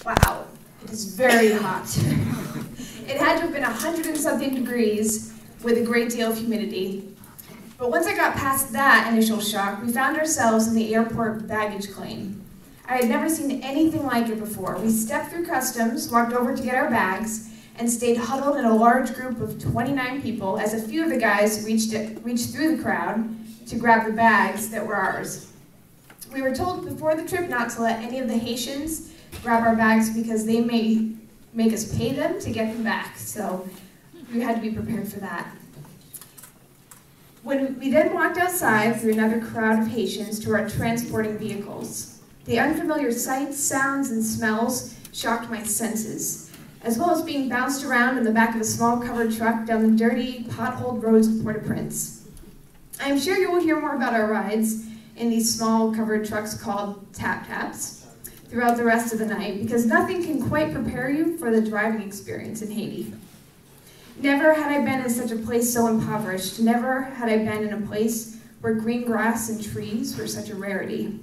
Wow, it is very hot. It had to have been 100 and something degrees with a great deal of humidity. But once I got past that initial shock, we found ourselves in the airport baggage claim. I had never seen anything like it before. We stepped through customs, walked over to get our bags, and stayed huddled in a large group of 29 people as a few of the guys reached through the crowd to grab the bags that were ours. We were told before the trip not to let any of the Haitians grab our bags because they may make us pay them to get them back, so we had to be prepared for that. When we then walked outside through another crowd of Haitians to our transporting vehicles, the unfamiliar sights, sounds, and smells shocked my senses, as well as being bounced around in the back of a small covered truck down the dirty, potholed roads of Port-au-Prince. I am sure you will hear more about our rides in these small covered trucks called tap-taps throughout the rest of the night, because nothing can quite prepare you for the driving experience in Haiti. Never had I been in such a place so impoverished. Never had I been in a place where green grass and trees were such a rarity.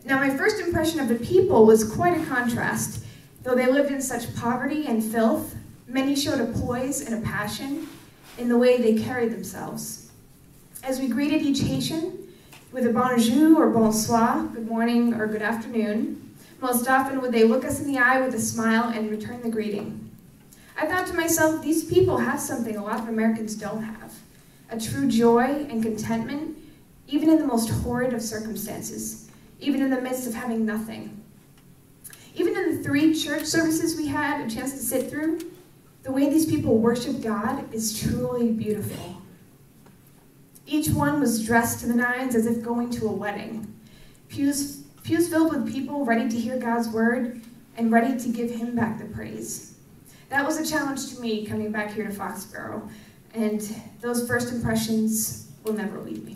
Now, my first impression of the people was quite a contrast. Though they lived in such poverty and filth, many showed a poise and a passion in the way they carried themselves. As we greeted each Haitian with a bonjour or bonsoir, good morning or good afternoon, most often would they look us in the eye with a smile and return the greeting. I thought to myself, these people have something a lot of Americans don't have, a true joy and contentment, even in the most horrid of circumstances, even in the midst of having nothing. Even in the 3 church services we had a chance to sit through, the way these people worship God is truly beautiful. Each one was dressed to the nines as if going to a wedding. Pews filled with people ready to hear God's word and ready to give him back the praise. That was a challenge to me coming back here to Foxborough, and those first impressions will never leave me.